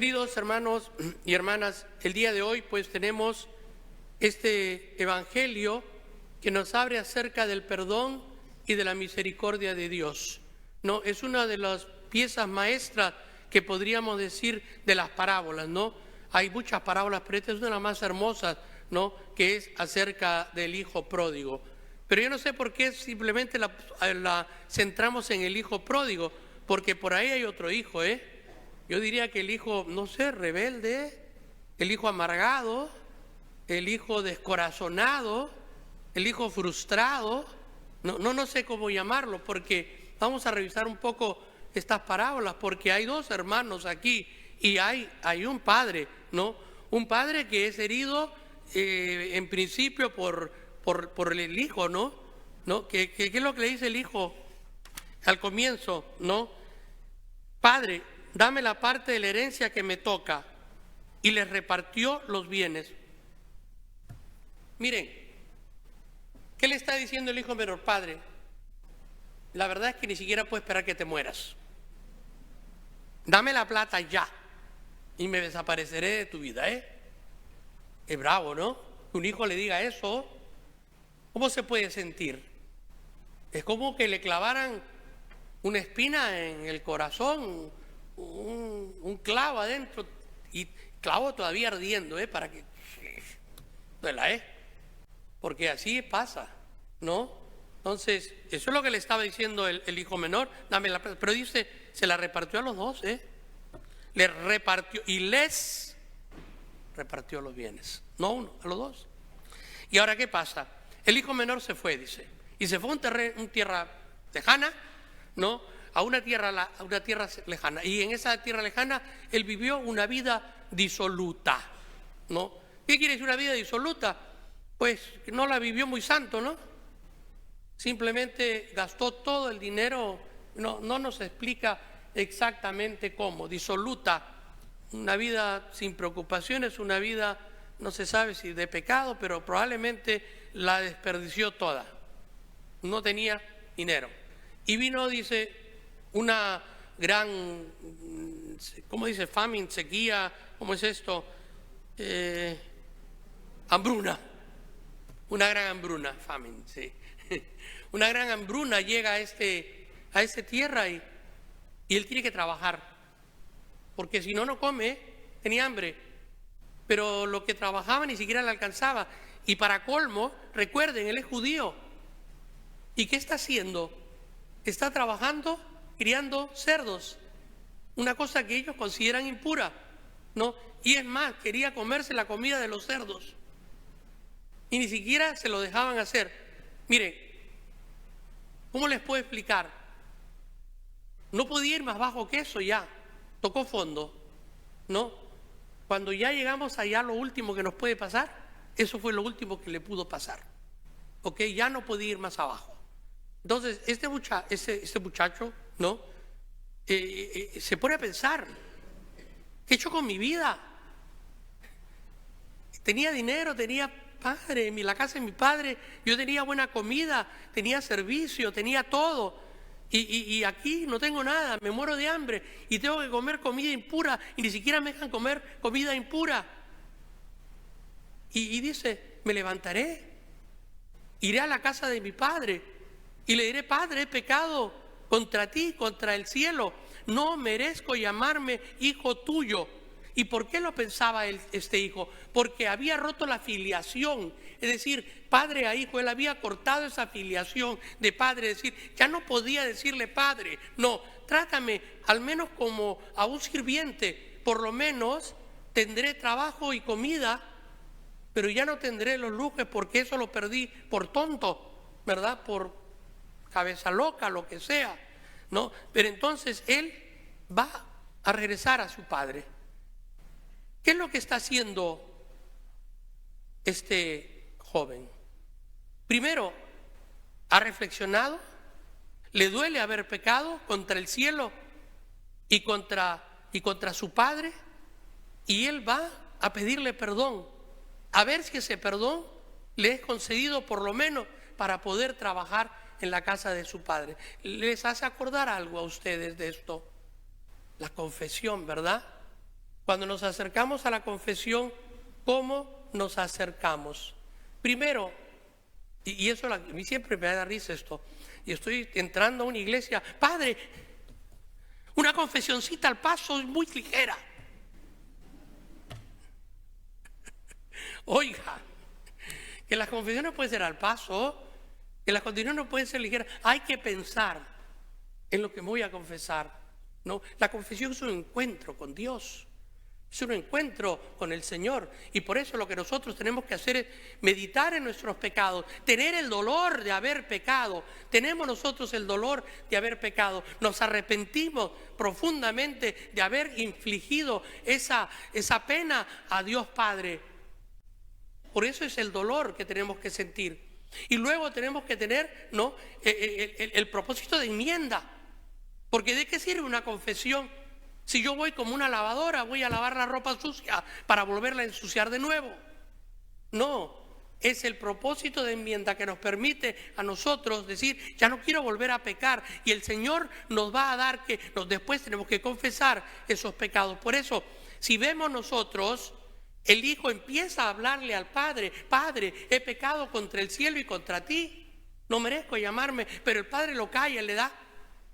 Queridos hermanos y hermanas, el día de hoy pues tenemos este evangelio que nos abre acerca del perdón y de la misericordia de Dios. ¿No? Es una de las piezas maestras que podríamos decir de las parábolas, ¿no? Hay muchas parábolas, pero esta es una de las más hermosas, ¿no? Que es acerca del hijo pródigo. Pero yo no sé por qué simplemente la centramos en el hijo pródigo, porque por ahí hay otro hijo, ¿eh? Yo diría que el hijo, no sé, rebelde, el hijo amargado, el hijo descorazonado, el hijo frustrado, no sé cómo llamarlo, porque vamos a revisar un poco estas parábolas, porque hay dos hermanos aquí y hay un padre, ¿no? Un padre que es herido en principio por el hijo, ¿no? ¿Qué es lo que le dice el hijo al comienzo, ¿no? Padre, dame la parte de la herencia que me toca. Y les repartió los bienes. Miren, ¿qué le está diciendo el hijo menor? Padre, la verdad es que ni siquiera puedo esperar que te mueras. Dame la plata ya y me desapareceré de tu vida, ¿eh? Es bravo, ¿no? Que un hijo le diga eso. ¿Cómo se puede sentir? Es como que le clavaran una espina en el corazón, un clavo adentro, y clavo todavía ardiendo, para que duela, porque así pasa, ¿no? Entonces, eso es lo que le estaba diciendo el hijo menor, dame la plata, pero dice, se la repartió a los dos, le repartió y les repartió los bienes, no a uno, a los dos. Y ahora, ¿qué pasa? El hijo menor se fue, dice, y se fue a una tierra lejana, ¿no? A una tierra lejana. Y en esa tierra lejana él vivió una vida disoluta, ¿no? ¿Qué quiere decir una vida disoluta? Pues no la vivió muy santo, ¿no? Simplemente gastó todo el dinero, no nos explica exactamente cómo. Disoluta, una vida sin preocupaciones, una vida, no se sabe si de pecado, pero probablemente la desperdició toda. No tenía dinero. Y vino, dice, una gran, ¿cómo dice? Famine, sequía, ¿cómo es esto? Hambruna. Una gran hambruna, famine, sí. Una gran hambruna llega a esta tierra y él tiene que trabajar. Porque si no come, tenía hambre. Pero lo que trabajaba ni siquiera le alcanzaba. Y para colmo, recuerden, él es judío. ¿Y qué está haciendo? Está trabajando criando cerdos, una cosa que ellos consideran impura, ¿no? Y es más, quería comerse la comida de los cerdos y ni siquiera se lo dejaban hacer. Miren, ¿cómo les puedo explicar? No podía ir más bajo que eso ya, tocó fondo, ¿no? Cuando ya llegamos allá, lo último que nos puede pasar, eso fue lo último que le pudo pasar, ¿ok? Ya no podía ir más abajo. Entonces, este muchacho, ¿no? Se pone a pensar, ¿qué he hecho con mi vida? Tenía dinero, tenía padre, en la casa de mi padre, yo tenía buena comida, tenía servicio, tenía todo. Y aquí no tengo nada, me muero de hambre y tengo que comer comida impura y ni siquiera me dejan comer comida impura. Y dice, me levantaré, iré a la casa de mi padre. Y le diré, Padre, he pecado contra ti, contra el cielo. No merezco llamarme hijo tuyo. ¿Y por qué lo pensaba este hijo? Porque había roto la filiación. Es decir, padre a hijo, él había cortado esa filiación de padre. Es decir, ya no podía decirle padre. No, trátame al menos como a un sirviente. Por lo menos tendré trabajo y comida, pero ya no tendré los lujos porque eso lo perdí por tonto, ¿verdad? Por cabeza loca, lo que sea, ¿no? Pero entonces él va a regresar a su padre. ¿Qué es lo que está haciendo este joven? Primero, ha reflexionado, le duele haber pecado contra el cielo y contra su padre, y él va a pedirle perdón, a ver si ese perdón le es concedido por lo menos para poder trabajar en la casa de su padre. ¿Les hace acordar algo a ustedes de esto? La confesión, ¿verdad? Cuando nos acercamos a la confesión, ¿cómo nos acercamos? Primero, y eso a mí siempre me da risa esto, y estoy entrando a una iglesia, padre, una confesioncita al paso es muy ligera. Oiga, que las confesiones pueden ser al paso, que las confesiones no pueden ser ligeras. Hay que pensar en lo que me voy a confesar, ¿no? La confesión es un encuentro con Dios, es un encuentro con el Señor. Y por eso lo que nosotros tenemos que hacer es meditar en nuestros pecados, tener el dolor de haber pecado. Tenemos nosotros el dolor de haber pecado. Nos arrepentimos profundamente de haber infligido esa pena a Dios Padre. Por eso es el dolor que tenemos que sentir. Y luego tenemos que tener, ¿no?, el propósito de enmienda. Porque ¿de qué sirve una confesión si yo voy como una lavadora, voy a lavar la ropa sucia para volverla a ensuciar de nuevo? No, es el propósito de enmienda que nos permite a nosotros decir, ya no quiero volver a pecar. Y el Señor nos va a dar que después tenemos que confesar esos pecados. Por eso, si vemos nosotros, el Hijo empieza a hablarle al Padre, Padre, he pecado contra el cielo y contra ti, no merezco llamarme, pero el Padre lo calla,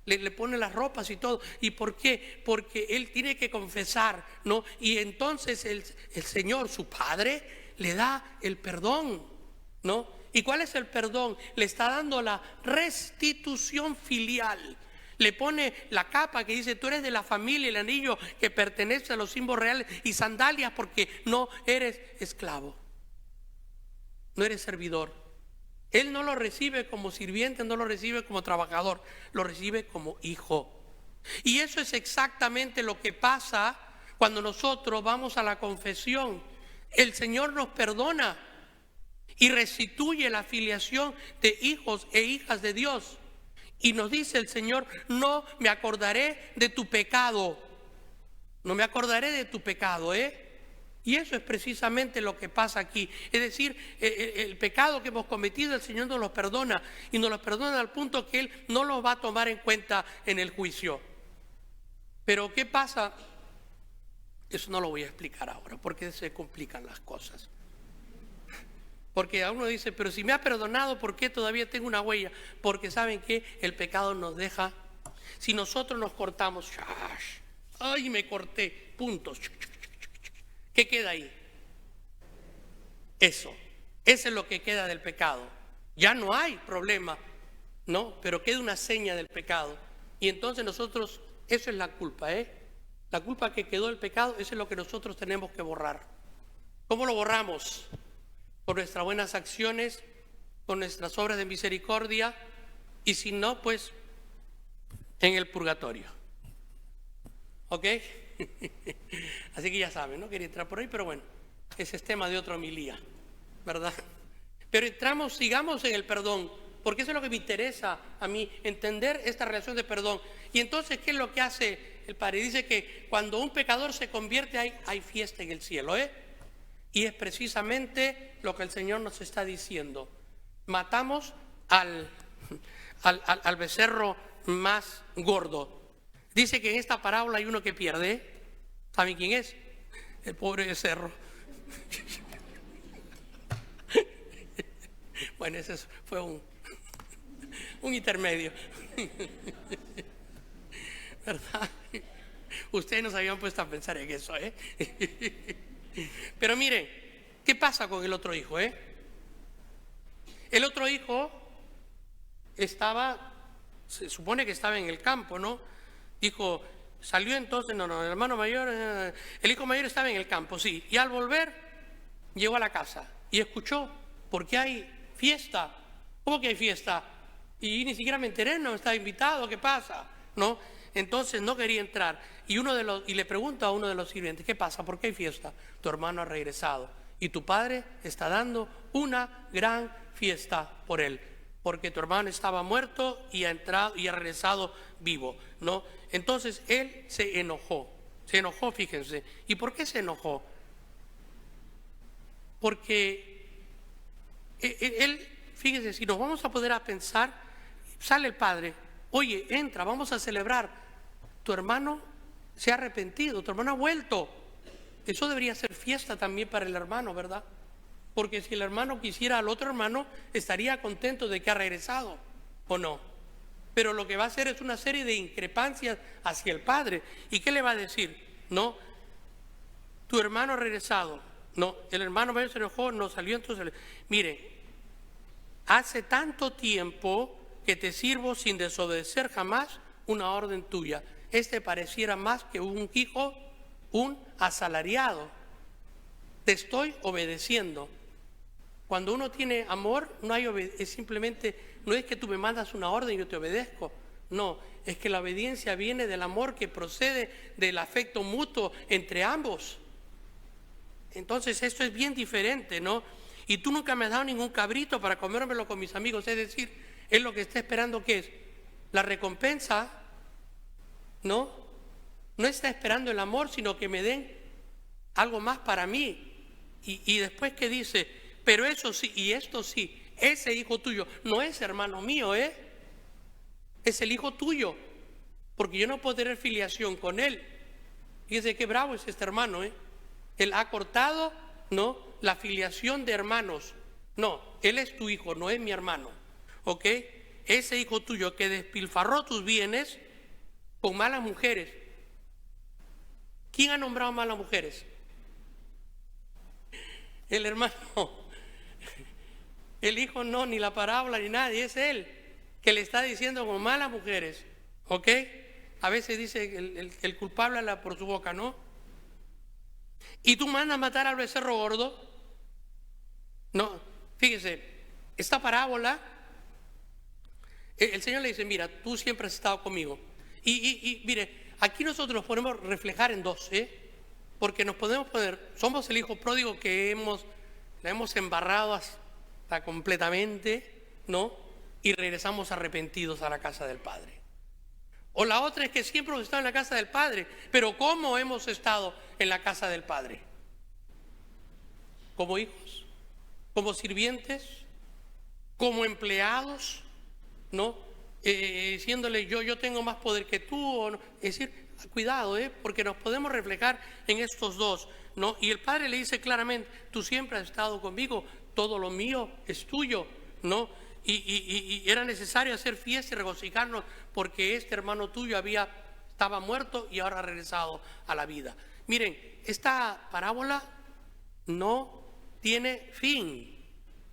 le pone las ropas y todo. ¿Y por qué? Porque Él tiene que confesar, ¿no? Y entonces el Señor, su Padre, le da el perdón, ¿no? ¿Y cuál es el perdón? Le está dando la restitución filial. Le pone la capa que dice, tú eres de la familia, el anillo que pertenece a los símbolos reales y sandalias porque no eres esclavo, no eres servidor. Él no lo recibe como sirviente, no lo recibe como trabajador, lo recibe como hijo. Y eso es exactamente lo que pasa cuando nosotros vamos a la confesión. El Señor nos perdona y restituye la filiación de hijos e hijas de Dios. Y nos dice el Señor, no me acordaré de tu pecado. No me acordaré de tu pecado, Y eso es precisamente lo que pasa aquí. Es decir, el pecado que hemos cometido, el Señor nos lo perdona. Y nos lo perdona al punto que Él no lo va a tomar en cuenta en el juicio. Pero ¿qué pasa? Eso no lo voy a explicar ahora, porque se complican las cosas. Porque a uno dice, pero si me ha perdonado, ¿por qué todavía tengo una huella? Porque ¿saben qué? El pecado nos deja. Si nosotros nos cortamos, ¡ay, me corté! Puntos. ¿Qué queda ahí? Eso es lo que queda del pecado. Ya no hay problema, ¿no? Pero queda una seña del pecado. Y entonces nosotros, eso es la culpa, La culpa que quedó del pecado, eso es lo que nosotros tenemos que borrar. ¿Cómo lo borramos? Por nuestras buenas acciones, con nuestras obras de misericordia, y si no, pues en el purgatorio. ¿Ok? Así que ya saben, no quería entrar por ahí, pero bueno, ese es tema de otra homilía, ¿verdad? Pero sigamos en el perdón, porque eso es lo que me interesa a mí, entender esta relación de perdón. Y entonces, ¿qué es lo que hace el Padre? Dice que cuando un pecador se convierte, hay fiesta en el cielo, Y es precisamente lo que el Señor nos está diciendo. Matamos al becerro más gordo. Dice que en esta parábola hay uno que pierde. ¿Saben quién es? El pobre becerro. Bueno, ese fue un intermedio. ¿Verdad? Ustedes no se habían puesto a pensar en eso, Pero miren, ¿qué pasa con el otro hijo, El otro hijo se supone que estaba en el campo, ¿no? Dijo, salió entonces, el hermano mayor, el hijo mayor estaba en el campo, sí. Y al volver, llegó a la casa y escuchó, porque hay fiesta. ¿Cómo que hay fiesta? Y ni siquiera me enteré, no estaba invitado, ¿qué pasa? ¿No? Entonces no quería entrar. Y le pregunta a uno de los sirvientes, ¿qué pasa? ¿Por qué hay fiesta? Tu hermano ha regresado y tu padre está dando una gran fiesta por él, porque tu hermano estaba muerto y ha entrado y ha regresado vivo, ¿no? Entonces él se enojó, fíjense. ¿Y por qué se enojó? Porque él, fíjense, si nos vamos a poder a pensar, sale el padre, oye, entra, vamos a celebrar. Tu hermano se ha arrepentido, tu hermano ha vuelto. eso debería ser fiesta también para el hermano, ¿verdad? Porque si el hermano quisiera al otro hermano, estaría contento de que ha regresado, ¿o no? Pero lo que va a hacer es una serie de increpancias hacia el padre. ¿Y qué le va a decir? No, tu hermano ha regresado. No, el hermano mayor se enojó, no salió, entonces, mire, hace tanto tiempo que te sirvo sin desobedecer jamás una orden tuya. Este pareciera más que un hijo, un asalariado. Te estoy obedeciendo. Cuando uno tiene amor, no hay es simplemente, no es que tú me mandas una orden y yo te obedezco. No, es que la obediencia viene del amor que procede del afecto mutuo entre ambos. Entonces esto es bien diferente, ¿no? Y tú nunca me has dado ningún cabrito para comérmelo con mis amigos. Es decir, él lo que está esperando, ¿qué es? La recompensa, ¿no? No está esperando el amor, sino que me den algo más para mí. Y después que dice, pero eso sí, y esto sí, ese hijo tuyo no es hermano mío, es el hijo tuyo, porque yo no puedo tener filiación con él. Fíjese qué bravo es este hermano, Él ha cortado, ¿no?, la filiación de hermanos. No, él es tu hijo, no es mi hermano, ¿ok? Ese hijo tuyo que despilfarró tus bienes con malas mujeres. ¿Quién ha nombrado malas mujeres? El hermano. El hijo no, ni la parábola, ni nadie, es él que le está diciendo con malas mujeres, ¿ok? A veces dice que el culpable habla por su boca, ¿no? Y tú mandas matar al becerro gordo. No, fíjese, esta parábola, el Señor le dice, mira, tú siempre has estado conmigo. Y mire, aquí nosotros nos podemos reflejar en dos, porque nos podemos poner, somos el hijo pródigo que la hemos embarrado hasta completamente, ¿no? Y regresamos arrepentidos a la casa del Padre. O la otra es que siempre hemos estado en la casa del Padre, pero ¿cómo hemos estado en la casa del Padre? ¿Como hijos? ¿Como sirvientes? ¿Como empleados? ¿No? Diciéndole yo tengo más poder que tú. O no. Es decir, cuidado, porque nos podemos reflejar en estos dos, ¿no? Y el Padre le dice claramente, tú siempre has estado conmigo, todo lo mío es tuyo, ¿no? Y era necesario hacer fiesta y regocijarnos porque este hermano tuyo estaba muerto y ahora ha regresado a la vida. Miren, esta parábola no tiene fin.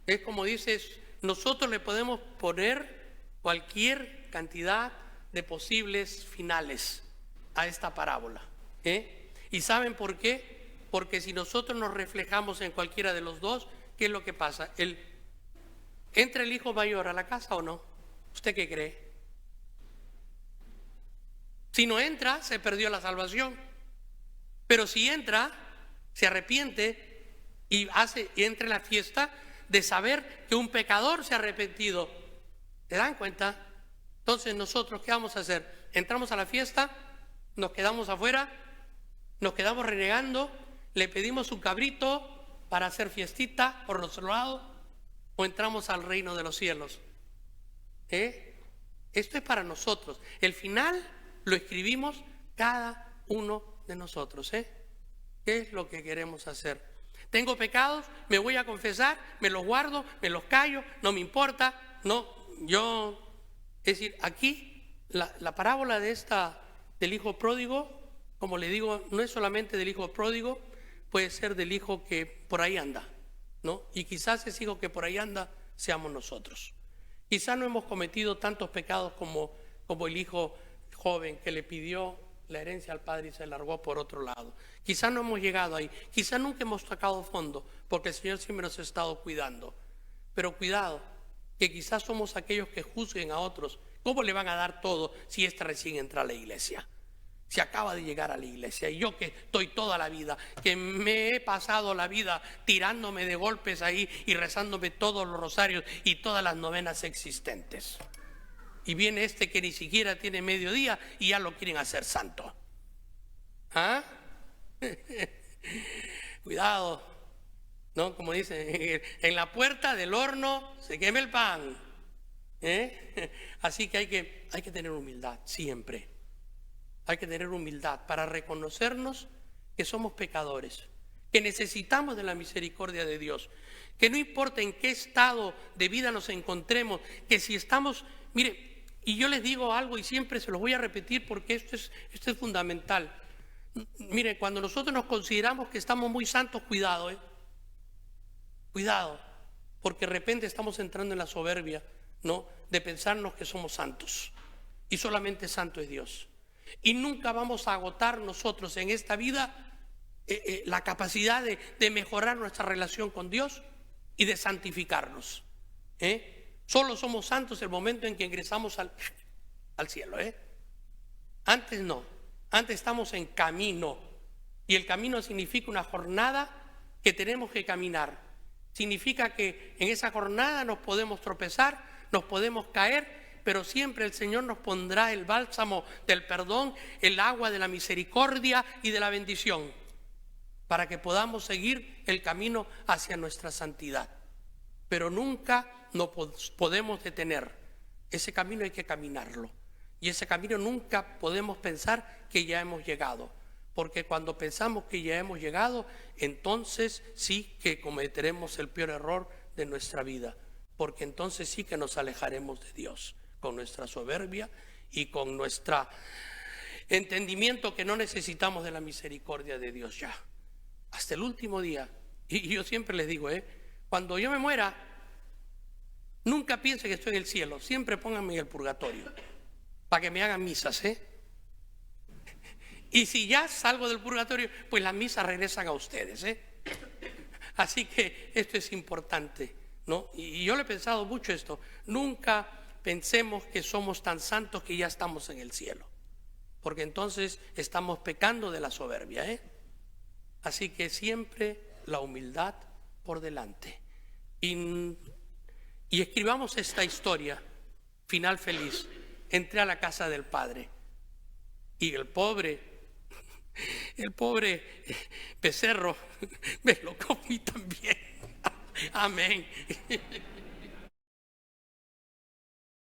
Es como dices, nosotros le podemos poner cualquier cantidad de posibles finales a esta parábola. ¿Y saben por qué? Porque si nosotros nos reflejamos en cualquiera de los dos, ¿qué es lo que pasa? ¿Entra el hijo mayor a la casa o no? ¿Usted qué cree? Si no entra, se perdió la salvación. Pero si entra, se arrepiente y entra en la fiesta de saber que un pecador se ha arrepentido. ¿Se dan cuenta? Entonces nosotros, ¿qué vamos a hacer? Entramos a la fiesta, nos quedamos afuera, nos quedamos renegando, le pedimos un cabrito para hacer fiestita por nuestro lado, o entramos al reino de los cielos. Esto es para nosotros. El final lo escribimos cada uno de nosotros. ¿Qué es lo que queremos hacer? Tengo pecados, me voy a confesar, me los guardo, me los callo, no me importa. No, es decir, aquí la parábola del hijo pródigo, como le digo, no es solamente del hijo pródigo, puede ser del hijo que por ahí anda, ¿no? Y quizás ese hijo que por ahí anda seamos nosotros. Quizás no hemos cometido tantos pecados como el hijo joven que le pidió la herencia al padre y se largó por otro lado. Quizás no hemos llegado ahí, quizás nunca hemos tocado fondo, porque el Señor siempre nos ha estado cuidando. Pero cuidado, que quizás somos aquellos que juzguen a otros. ¿Cómo le van a dar todo si éste recién entra a la iglesia? Si acaba de llegar a la iglesia, y yo que estoy toda la vida, que me he pasado la vida tirándome de golpes ahí y rezándome todos los rosarios y todas las novenas existentes. Y viene este que ni siquiera tiene mediodía y ya lo quieren hacer santo. ¿Ah? Cuidado, ¿no? Como dice, en la puerta del horno se quema el pan. Así que hay que tener humildad siempre. Hay que tener humildad para reconocernos que somos pecadores, que necesitamos de la misericordia de Dios, que no importa en qué estado de vida nos encontremos, que si estamos, mire, y yo les digo algo y siempre se los voy a repetir porque esto es fundamental. Mire, cuando nosotros nos consideramos que estamos muy santos, cuidado, cuidado, porque de repente estamos entrando en la soberbia, ¿no?, de pensarnos que somos santos y solamente santo es Dios. Y nunca vamos a agotar nosotros en esta vida la capacidad de mejorar nuestra relación con Dios y de santificarnos. Solo somos santos el momento en que ingresamos al cielo. Antes no, antes estamos en camino, y el camino significa una jornada que tenemos que caminar. Significa que en esa jornada nos podemos tropezar, nos podemos caer, pero siempre el Señor nos pondrá el bálsamo del perdón, el agua de la misericordia y de la bendición, para que podamos seguir el camino hacia nuestra santidad. Pero nunca nos podemos detener. Ese camino hay que caminarlo. Y ese camino nunca podemos pensar que ya hemos llegado. Porque cuando pensamos que ya hemos llegado, entonces sí que cometeremos el peor error de nuestra vida. Porque entonces sí que nos alejaremos de Dios, con nuestra soberbia y con nuestro entendimiento que no necesitamos de la misericordia de Dios ya. Hasta el último día. Y yo siempre les digo, cuando yo me muera, nunca piense que estoy en el cielo. Siempre pónganme en el purgatorio, para que me hagan misas, Y si ya salgo del purgatorio, pues las misas regresan a ustedes, Así que esto es importante, ¿no? Y yo le he pensado mucho esto. Nunca pensemos que somos tan santos que ya estamos en el cielo, porque entonces estamos pecando de la soberbia, Así que siempre la humildad por delante. Y escribamos esta historia, final feliz. Entré a la casa del Padre y el pobre becerro me lo comí también. Amén.